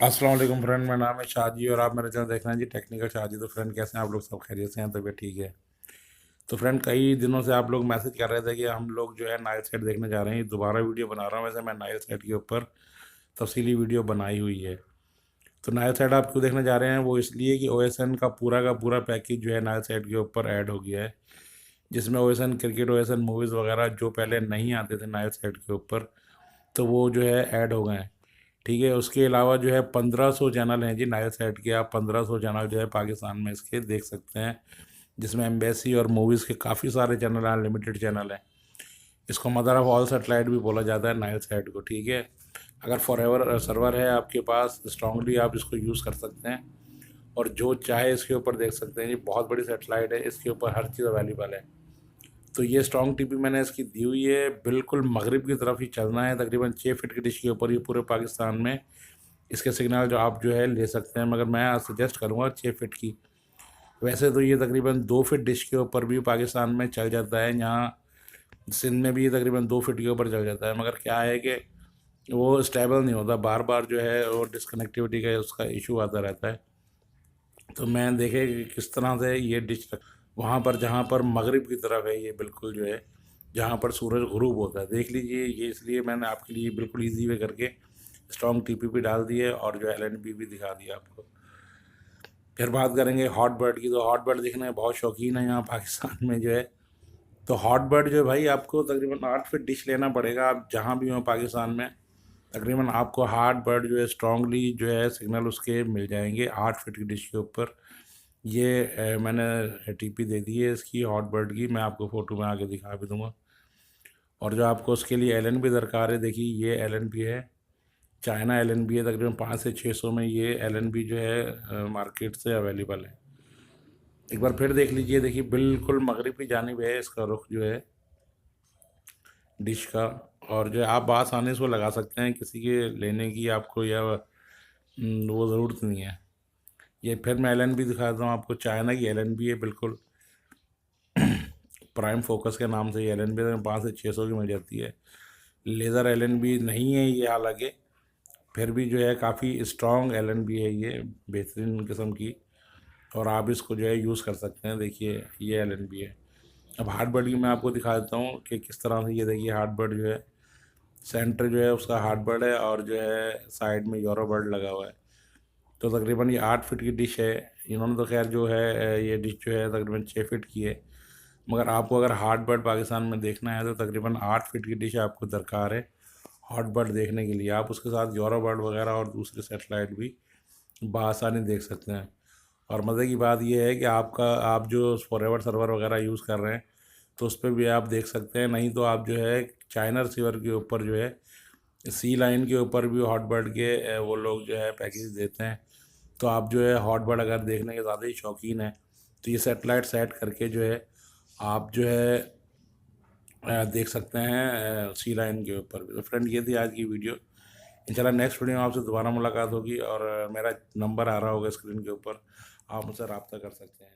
अस्सलाम वालेकुम फ्रेंड, मेरा नाम है शाहजी और आप मेरा चैनल देख रहे हैं जी टेक्निकल शाहजी। तो फ्रेंड कैसे हैं आप लोग? सब खैरियत से हैं? तबीयत ठीक है? तो फ्रेंड कई दिनों से आप लोग मैसेज कर रहे थे कि हम लोग जो है नाइल सेट देखने जा रहे हैं। दोबारा वीडियो बना रहा हूँ। वैसे मैं नाइल सेट के ऊपर तफसीली वीडियो बनाई हुई है। तो नाइल सेट आप क्यों देखने जा रहे हैं? वो इसलिए कि OSN का पूरा पैकेज जो है नाइल सेट के ऊपर ऐड हो गया है, जिसमें OSN क्रिकेट, OSN मूवीज़ वगैरह जो पहले नहीं आते थे नाइल सेट के ऊपर, तो वो जो है ऐड हो गए हैं। ठीक है, उसके अलावा जो है 1500 चैनल हैं जी नाइल सेट के। आप 1500 चैनल जो है पाकिस्तान में इसके देख सकते हैं, जिसमें एम्बेसी और मूवीज़ के काफ़ी सारे चैनल हैं, अनलिमिटेड चैनल हैं। इसको मदर ऑफ ऑल सेटेलाइट भी बोला जाता है नाइल सेट को। ठीक है, अगर फॉरएवर सर्वर है आपके पास, स्ट्रांगली आप इसको यूज़ कर सकते हैं और जो चाहे इसके ऊपर देख सकते हैं। ये बहुत बड़ी सेटेलाइट है, इसके ऊपर हर चीज़ अवेलेबल है। तो ये स्ट्रॉन्ग टीपी मैंने इसकी दी हुई है, बिल्कुल मगरिब की तरफ ही चलना है। तकरीबन 6 फीट की डिश के ऊपर ये पूरे पाकिस्तान में इसके सिग्नल जो आप जो है ले सकते हैं, मगर मैं सजेस्ट करूँगा 6 फीट की। वैसे तो ये तकरीबन 2 फीट डिश के ऊपर भी पाकिस्तान में चल जाता है। यहाँ सिंध में भी ये तकरीबन 2 फीट के ऊपर चल जाता है, मगर क्या है कि वो स्टेबल नहीं होता, बार बार जो है वो डिसकनेक्टिविटी का उसका इशू आता रहता है। तो मैं देखे कि किस तरह से ये डिश वहाँ पर जहाँ पर मगरिब की तरफ है, ये बिल्कुल जो है जहाँ पर सूरज गुरूब होता है, देख लीजिए। ये इसलिए मैंने आपके लिए बिल्कुल इजी वे करके स्ट्रॉन्ग टीपी भी डाल दी है और जो LNB भी दिखा दिया आपको। फिर बात करेंगे हॉट बर्ड की। तो हॉट बर्ड देखने में बहुत शौकीन है यहाँ पाकिस्तान में जो है। तो हॉट बर्ड जो है भाई, आपको तकरीबन 8 फीट डिश लेना पड़ेगा। आप जहाँ भी हो पाकिस्तान में, तकरीबन आपको हॉट बर्ड जो है स्ट्रांगली जो है सिग्नल उसके मिल जाएंगे 8 फीट की डिश के ऊपर। ये मैंने टीपी दे दी है इसकी हॉट बर्ड की, मैं आपको फ़ोटो में आगे दिखा भी दूंगा। और जो आपको उसके लिए LNB दरकार है, देखिए ये LNB है, चाइना LNB है। तकरीबन 500 से 600 में ये LNB जो है मार्केट से अवेलेबल है। एक बार फिर देख लीजिए, देखिए बिल्कुल मगरिब की जानिब है इसका रुख जो है डिश का। और जो है आप आसानी से इसको लगा सकते हैं, किसी के लेने की आपको या वो ज़रूरत नहीं है। ये फिर मैं LNB दिखाता हूँ आपको, चाइना की LNB है बिल्कुल। प्राइम फोकस के नाम से ये LNB 500 से 600 की मिल जाती है। लेज़र LNB नहीं है ये, हालांकि फिर भी जो है काफ़ी स्ट्रॉन्ग LNB है ये, बेहतरीन किस्म की। और आप इसको जो है यूज़ कर सकते हैं। देखिए ये LNB है। अब हार्ट बर्ड की मैं आपको दिखा देता हूँ कि किस तरह से। ये देखिए हार्ट बर्ड जो है, सेंटर जो है उसका हार्ट बर्ड है और जो है साइड में यूरो बर्ड लगा हुआ है। तो तकरीबन ये 8 फीट की डिश है। इन्होंने तो खैर जो है ये डिश जो है तकरीबन 6 फीट की है, मगर आपको अगर हॉट बर्ड पाकिस्तान में देखना है तो तकरीबन 8 फीट की डिश आपको दरकार है हॉट बर्ड देखने के लिए। आप उसके साथ यूरो बर्ड वगैरह और दूसरे सेटेलाइट भी बआसानी देख सकते हैं। और मज़े की बात यह है कि आप जो फॉरएवर सर्वर वगैरह यूज़ कर रहे हैं, तो उस पर भी आप देख सकते हैं। नहीं तो आप जो है चाइना रिसीवर के ऊपर जो है सी लाइन के ऊपर भी हॉट बर्ड के वो लोग जो है पैकेज देते हैं। तो आप जो है हॉट बर्ड अगर देखने के ज़्यादा ही शौकीन है, तो ये सेटेलाइट सेट करके जो है आप जो है देख सकते हैं सी लाइन के ऊपर भी। तो फ्रेंड ये थी आज की वीडियो। इंशाल्लाह नेक्स्ट वीडियो में आपसे दोबारा मुलाकात होगी और मेरा नंबर आ रहा होगा स्क्रीन के ऊपर, आप मुझसे रब्ता कर सकते हैं।